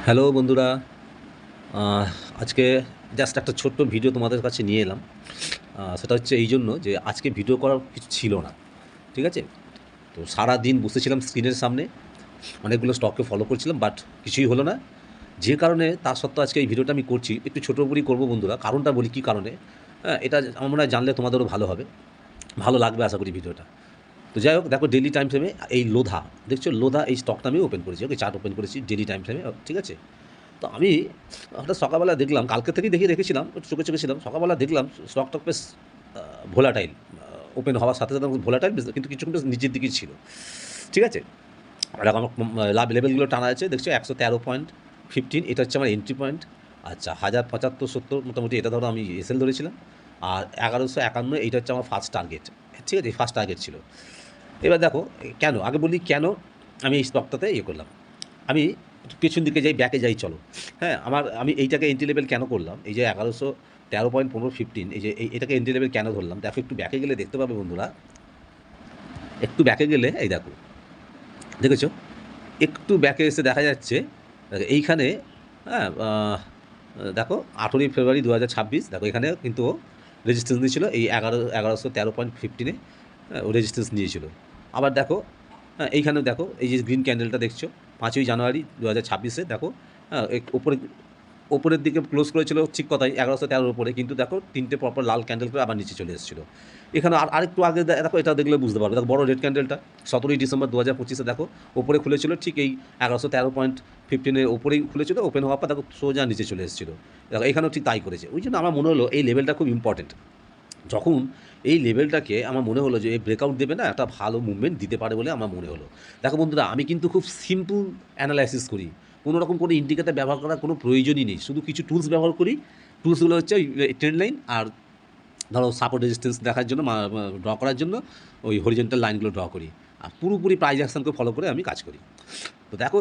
Hello বন্ধুরা। আহ, আজকে just একটা ছোট্ট ভিডিও তোমাদের কাছে নিয়ে এলাম। সেটা হচ্ছে এই জন্য যে আজকে ভিডিও করার কিছু ছিল না, ঠিক আছে? তো সারা দিন বসেছিলাম স্ক্রিনের সামনে, অনেকগুলো স্টককে ফলো করছিলাম, বাট কিছুই হলো না। যে কারণে তা সত্ত্বেও আজকে এই ভিডিওটা আমি করছি, একটু ছোটো করেই করবো বন্ধুরা। কারণটা বলি কী কারণে। হ্যাঁ, এটা আমার মনে হয় জানলে তোমাদেরও ভালো হবে, ভালো লাগবে আশা করি ভিডিওটা। তো যাই হোক, দেখো ডেলি টাইম ফ্রেমে এই লোধা, দেখছো লোধা এই স্টকটা আমি ওপেন করেছি, ওকে চার্ট ওপেন করেছি ডেলি টাইম ফ্রেমে, ঠিক আছে? তো আমি হঠাৎ সকালবেলা দেখলাম, কালকে থেকেই দেখে রেখেছিলাম, একটু চোখে চোখে ছিলাম, সকালবেলা দেখলাম স্টকটা বেশ ভোলাটাইল, ওপেন হওয়ার সাথে সাথে ভোলাটাইল, কিন্তু কিছুক্ষণ বেশ নিচের দিকেই ছিল, ঠিক আছে? আর আমার লাভ লেভেলগুলো টানা আছে, দেখছো 113.15, এটা হচ্ছে আমার এন্ট্রি পয়েন্ট। আচ্ছা, 1075-70 মোটামুটি এটা ধরো আমি এসএল ধরেছিলাম। আর 1151 এইটা হচ্ছে আমার ফার্স্ট টার্গেট, ঠিক আছে? ফার্স্ট টার্গেট ছিল। এবার দেখো কেন, আগে বলি কেন আমি এই স্টকটাতে ইয়ে করলাম। আমি পেছন দিকে যাই, ব্যাকে যাই, চলো। হ্যাঁ, আমি এইটাকে এন্ট্রি লেভেল কেন করলাম, এই যে 1113.15, এই যে এটাকে এন্ট্রি লেভেল কেন ধরলাম, দেখো একটু ব্যাকে গেলে দেখতে পাবে বন্ধুরা, একটু ব্যাকে গেলে এই দেখো, দেখেছো? একটু ব্যাকে এসে দেখা যাচ্ছে, দেখো এইখানে, হ্যাঁ, দেখো 18ই ফেব্রুয়ারি 2026, দেখো এখানে কিন্তু রেজিস্ট্যান্স নিয়েছিল এই 1113.15, ও রেজিস্ট্যান্স নিয়েছিল। আবার দেখো, হ্যাঁ, এইখানেও দেখো এই যে গ্রিন ক্যান্ডেলটা দেখছো, 5ই জানুয়ারি 2026, দেখো, হ্যাঁ, উপরে ওপরের দিকে ক্লোজ করেছিল, ঠিক কথাই 1113-র উপরে, কিন্তু দেখো তিনটে পরপর লাল ক্যান্ডেল করে আবার নিচে চলে এসেছিলো। এখানে আরেকটু আগে দেখো, এটা দেখলে বুঝতে পারবে, দেখো বড় রেড ক্যান্ডেলটা 17ই ডিসেম্বর 2025, দেখো ওপরে খুলেছিল, ঠিক এই 1113.15-এর ওপরেই খুলেছিল, ওপেন হওয়ার পর দেখো সোজা নিচে চলে এসেছিলো। দেখো এখানেও ঠিক তাই করেছে। ওই জন্য আমার মনে হলো এই লেভেলটা খুব ইম্পর্টেন্ট। যখন এই লেভেলটাকে আমার মনে হলো যে এই ব্রেকআউট দেবে না, একটা ভালো মুভমেন্ট দিতে পারে বলে আমার মনে হলো। দেখো বন্ধুরা, আমি কিন্তু খুব সিম্পল অ্যানালাইসিস করি, কোনো রকম কোনো ইন্ডিকেটার ব্যবহার করার কোনো প্রয়োজনই নেই, শুধু কিছু টুলস ব্যবহার করি। টুলসগুলো হচ্ছে ওই ট্রেন্ড লাইন, আর ধরো সাপোর্ট রেজিস্ট্যান্স দেখার জন্য, ড্র করার জন্য ওই হরিজেন্টাল লাইনগুলো ড্র করি, আর পুরোপুরি প্রাইস অ্যাকশনকে ফলো করে আমি কাজ করি। তো দেখো,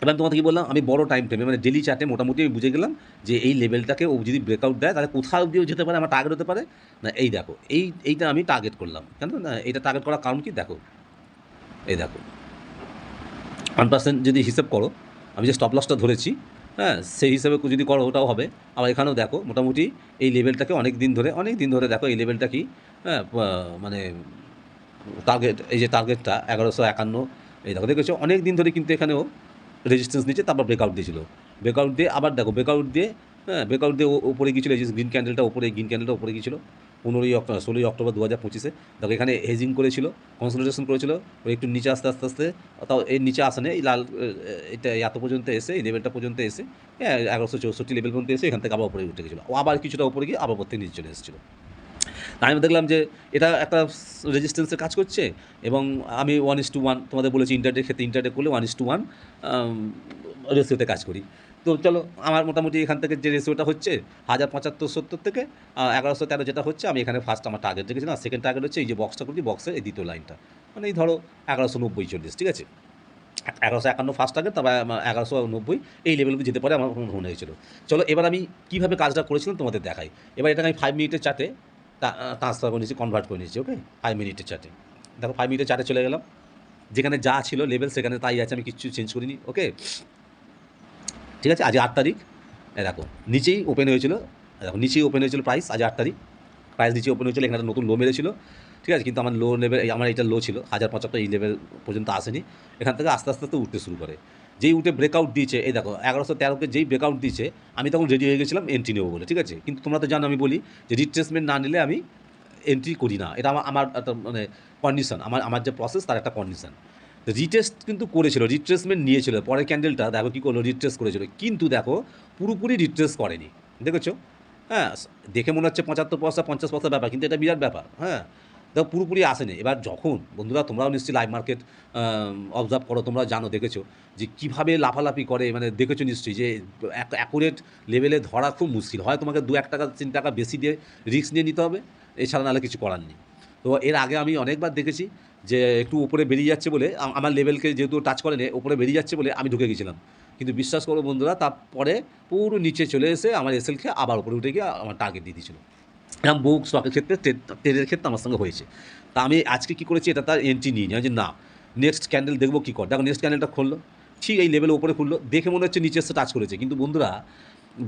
এবার তোমাকে কী বললাম, আমি বড় টাইম ফ্রেমে মানে ডেলি চার্টে মোটামুটি আমি বুঝে গেলাম যে এই লেভেলটাকে ও যদি ব্রেকআউট দেয় তাহলে কোথাও দিয়েও যেতে পারে, আমার টার্গেট হতে পারে। না, এই দেখো, এইটা আমি টার্গেট করলাম কেন না, এইটা টার্গেট করার কারণ কি দেখো, এই দেখো 1% যদি হিসেব করো, আমি যে স্টপ লসটা ধরেছি, হ্যাঁ, সেই হিসেবে যদি করো ওটাও হবে। আবার এখানেও দেখো মোটামুটি এই লেভেলটাকে অনেক দিন ধরে দেখো এই লেভেলটা কি, হ্যাঁ, মানে টার্গেট, এই যে টার্গেটটা 1151, এই দেখো, দেখেছো অনেক দিন ধরে কিন্তু এখানেও রেজিস্ট্যান্স নিচ্ছে, তারপর ব্রেকআউট দিয়েছিল। ব্রেকআউট দিয়ে আবার দেখো ব্রেকআউট দিয়ে, হ্যাঁ, ব্রেকআউট দিয়ে ওপরে গিয়েছিল, এই যে গ্রিন ক্যান্ডেলটা ওপরে, গ্রিন ক্যান্ডেলটা ওপরে গিয়েছিল 16ই অক্টোবর 2025। দেখো এখানে হেজিং করেছিল, কনসোলিডেশন করেছিল, ওই একটু নিচে আস্তে আস্তে আস্তে, তাও এর নিচে আসে না, এই লাল, এটা এত পর্যন্ত এসে, এই লেভেলটা পর্যন্ত এসে, হ্যাঁ, 1164 লেভেল পর্যন্ত এসে এখান থেকে আবার উপরে উঠে গেছিলো, ও আবার কিছুটা উপরে গিয়ে আবার প্রত্যেক নিচে চলে এসেছিলো। তাই আমি দেখলাম যে এটা একটা রেজিস্ট্যান্সের কাজ করছে, এবং আমি 1:1 তোমাদের বলেছি, ইন্টারডের ক্ষেত্রে ইন্টারডে করলে 1:1 রেশিওতে কাজ করি। তো চলো, আমার মোটামুটি এখান থেকে যে রেশিওটা হচ্ছে 1075-70 থেকে 1113 যেটা হচ্ছে, আমি এখানে ফার্স্ট আমার টার্গেট রেখেছিলাম, আর সেকেন্ড টার্গেট হচ্ছে এই যে বক্সটা করছি, বক্সের এই দ্বিতীয় লাইনটা, মানে এই ধরো 1190-40, ঠিক আছে? 1151 ফার্স্ট টার্গেট, তারপর 1190 এই লেভেলগুলো যেতে পারে আমার মনে হয়েছিল। চলো, এবার আমি কীভাবে কাজটা করেছিলাম তোমাদের দেখাই। এবার এটাকে আমি 5 মিনিটের চার্টে ট্রান্সফার করে নিয়েছি, কনভার্ট করে নিয়েছি, ওকে? 5 মিনিটের চার্টে, দেখো 5 মিনিটের চার্টে চলে গেলাম, যেখানে যা ছিল লেভেল সেখানে তাই আছে, আমি কিচ্ছু চেঞ্জ করিনি, ওকে? ঠিক আছে, আজ 8 তারিখ, দেখো নিচেই ওপেন হয়েছিল, দেখো নিচেই ওপেন হয়েছিল প্রাইস, আজ 8 তারিখ, প্রাইস নিচে ওপেন হয়েছিল, এখানে নতুন লো মেরেছিল, ঠিক আছে? কিন্তু আমার লো লেভেল, আমার এটা লো ছিল 1075, এই লেভেল পর্যন্ত আসেনি, এখান থেকে আস্তে আস্তে আস্তে উঠতে শুরু করে। যেই উঠে ব্রেকআউট দিয়েছে, এই দেখো 1113-কে যেই ব্রেকআউট দিয়েছে, আমি তখন রেডি হয়ে গেছিলাম এন্ট্রি নেবো বলে, ঠিক আছে? কিন্তু তোমরা তো জানো আমি বলি যে রিট্রেসমেন্ট না নিলে আমি এন্ট্রি করি না, এটা আমার আমার একটা মানে কন্ডিশন, আমার যে প্রসেস তার একটা কন্ডিশন। রিটেস্ট কিন্তু করেছিল, রিট্রেসমেন্ট নিয়েছিল, পরের ক্যান্ডেলটা দেখো কী করলো, রিট্রেস করেছিল, কিন্তু দেখো পুরোপুরি রিট্রেস করেনি, দেখেছো? হ্যাঁ, দেখে মনে হচ্ছে 75 পয়সা 50 পয়সা ব্যাপার, কিন্তু এটা বিরাট ব্যাপার, হ্যাঁ। দেখো পুরোপুরি আসেনি। এবার যখন বন্ধুরা, তোমরাও নিশ্চয়ই লাইভ মার্কেট অবজার্ভ করো, তোমরা জানো, দেখেছো যে কীভাবে লাফালাফি করে, মানে দেখেছো নিশ্চয়ই যে অ্যাকুরেট লেভেলে ধরা খুব মুশকিল হয়, তোমাকে 2-1 টাকা 3 টাকা বেশি দিয়ে রিস্ক নিয়ে নিতে হবে, এছাড়া নাহলে কিছু করার নেই। তো এর আগে আমি অনেকবার দেখেছি যে একটু উপরে বেরিয়ে যাচ্ছে বলে, আমার লেভেলকে যেহেতু টাচ করেনি, উপরে বেরিয়ে যাচ্ছে বলে আমি ঢুকে গেছিলাম, কিন্তু বিশ্বাস করো বন্ধুরা, তারপরে পুরো নিচে চলে এসে আমার এসএল খেয়ে আবার উপরে উঠে গিয়ে আমার টার্গেট দিয়ে দিয়েছিল। এরকম বহু স্টকের ক্ষেত্রে, ট্রেডের ক্ষেত্রে আমার সঙ্গে হয়েছে। তা আমি আজকে কী করেছি, এটা তার এন্ট্রি নিয়ে নিই যে না, নেক্সট ক্যান্ডেল দেখবো কী করে। দেখো নেক্সট ক্যান্ডেলটা খুললো, ঠিক এই লেভেলের ওপরে খুললো, দেখে মনে হচ্ছে নিচে এসে টাচ করেছে, কিন্তু বন্ধুরা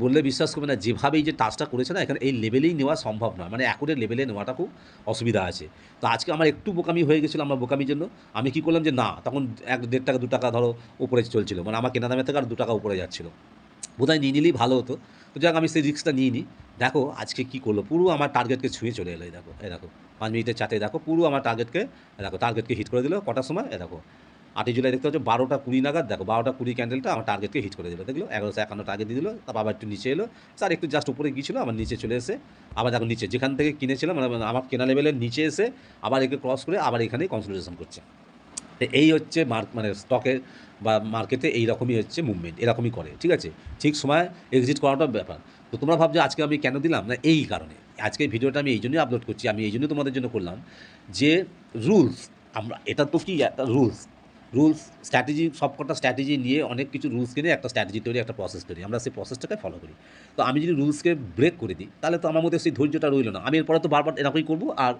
বললে বিশ্বাস করবে না, যেভাবে এই যে টাচটা করেছে না, এখানে এই লেভেলেই নেওয়া সম্ভব নয়, মানে অ্যাকুরেট লেভেলে নেওয়াটা খুব অসুবিধা আছে। তো আজকে আমার একটু বোকামি হয়ে গেছিলো, আমার বোকামির জন্য আমি কী করলাম যে না, তখন 1-1.5 টাকা 2 টাকা ধরো উপরে চলছিল, মানে আমার কেনা দামের থেকে আর 2 টাকা উপরে যাচ্ছিলো, বোধহয় নিয়ে নিলেই ভালো হতো। তো যাক আমি সেই রিস্কটা নিইনি। দেখো আজকে কী করলো, পুরো আমার টার্গেটকে ছুঁয়ে চলে এলো, এই দেখো, এই দেখো 5 মিনিটের চার্টে দেখো পুরো আমার টার্গেটকে, দেখো টার্গেটকে হিট করে দিল কটার সময়, এ দেখো 8ই জুলাই দেখতে পাচ্ছ 12টা 20 নাগাদ, দেখো 12টা 20 ক্যান্ডেলটা আমার টার্গেটকে হিট করে দিল, দেখলো 1151 টার্গেট দিয়ে দিল, তারপর আবার একটু নিচে এলো, স্যার একটু জাস্ট উপরে গিয়েছিলো, আমার নিচে চলে এসে আবার দেখো নিচে যেখান থেকে কিনেছিলাম, মানে আমার কেনা লেভেলের নিচে এসে আবার একে ক্রস করে আবার এখানেই কনসলিডেশন করছে। তো এই হচ্ছে মানে স্টকের বা মার্কেটে এই রকমই হচ্ছে মুভমেন্ট, এরকমই করে, ঠিক আছে, ঠিক সময় এক্সিট করাটা ব্যাপার। তো তোমরা ভাবছো আজকে আমি কেন দিলাম না, এই কারণে আজকে ভিডিওটা আমি এই জন্যই আপলোড করছি, আমি এই জন্যই তোমাদের জন্য করলাম যে রুলস, আমরা এটা তো কি একটা রুলস স্ট্র্যাটেজি, সবকটা স্ট্র্যাটেজি নিয়ে অনেক কিছু রুলস কিনে একটা স্ট্র্যাটেজি তৈরি, একটা প্রসেস তৈরি, আমরা সেই প্রসেসটাকে ফলো করি। তো আমি যদি রুলসকে ব্রেক করে দিই তাহলে তো আমার মধ্যে সেই ধৈর্যটা রইল না, আমি এরপরে তো বারবার এরকমই করবো, আর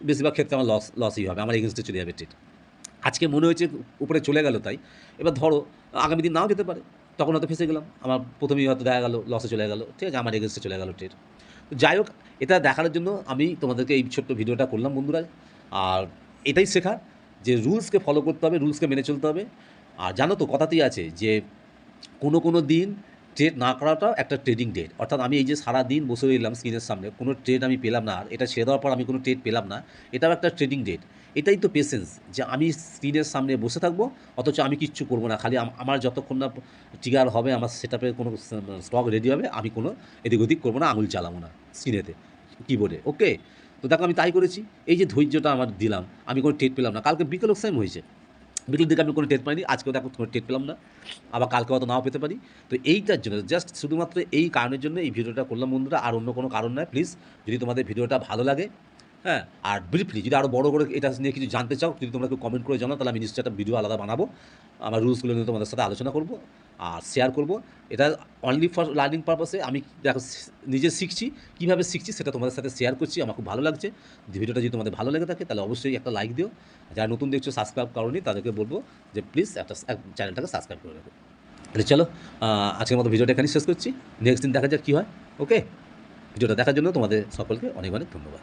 বেশিরভাগ ক্ষেত্রে আমার লসই হবে, আমার এগেনস্টে চলে যাবে ট্রেড। আজকে মনে হয়েছে উপরে চলে গেল, তাই এবার ধরো আগামী দিন নাও যেতে পারে, তখন হয়তো ফেঁসে গেলাম, আমার প্রথমেই হয়তো দেখা গেল লসে চলে গেল, ঠিক আছে, আমার এগেনস্টে চলে গেল ট্রেড। তো যাই হোক, এটা দেখানোর জন্য আমি তোমাদেরকে এই ছোট্ট ভিডিওটা করলাম বন্ধুরা, আর এটাই শেখা যে রুলসকে ফলো করতে হবে, রুলসকে মেনে চলতে হবে। আর জানো তো কথাতেই আছে যে কোনো দিন ট্রেড না করাটাও একটা ট্রেডিং ডেট, অর্থাৎ আমি এই যে সারা দিন বসে রইলাম স্ক্রিনের সামনে, কোনো ট্রেড আমি পেলাম না, আর এটা ছেড়ে দেওয়ার পর আমি কোনো ট্রেড পেলাম না, এটাও একটা ট্রেডিং ডেট। এটাই তো পেশেন্স, যে আমি স্ক্রিনের সামনে বসে থাকবো, অথচ আমি কিচ্ছু করবো না, খালি আমার যতক্ষণ না ট্রিগার হবে, আমার সেটআপে কোনো স্টক রেডি হবে, আমি কোনো এদিক ওদিক করবো না, আঙুল চালাবো না স্ক্রিনেতে, কিবোর্ডে, ওকে। তো দেখো আমি তাই করেছি, এই যে ধৈর্যটা আমার দিলাম, আমি কোনো ট্রেড পেলাম না, কালকে বিকেল সেম হয়েছে, বিকেলের দিকে আমি কোনো টেট পাইনি, আজকেও দেখো কোনো টেট পেলাম না, আবার কালকে হয়তো নাও পেতে পারি। তো এইটার জন্য জাস্ট শুধুমাত্র এই কারণের জন্য এই ভিডিওটা করলাম বন্ধুরা, আর অন্য কোনো কারণ নয়। প্লিজ যদি তোমাদের ভিডিওটা ভালো লাগে, হ্যাঁ, আর ব্রিফলি যদি আরও বড় করে এটা নিয়ে কিছু জানতে চাও, যদি তোমরা কেউ কমেন্ট করে জানাও, তাহলে আমি নিশ্চয়ই একটা ভিডিও আলাদা বানাবো, আমার রুলসগুলো নিয়ে তোমাদের সাথে আলোচনা করব আর শেয়ার করব। এটা অনলি ফর লার্নিং পারপাসে, আমি দেখো নিজে শিখছি, কীভাবে শিখছি সেটা তোমাদের সাথে শেয়ার করছি, আমার খুব ভালো লাগছে। ভিডিওটা যদি তোমাদের ভালো লেগে থাকে তাহলে অবশ্যই একটা লাইক দিও, যারা নতুন দেখছো সাবস্ক্রাইব করোনি তাদেরকে বলবো যে প্লিজ একটা চ্যানেলটাকে সাবস্ক্রাইব করে রাখো। তাহলে চলো আজকের মতো ভিডিওটা এখানেই শেষ করছি, নেক্সট দিন দেখা যাক কী হয়, ওকে। ভিডিওটা দেখার জন্য তোমাদের সকলকে অনেক অনেক ধন্যবাদ।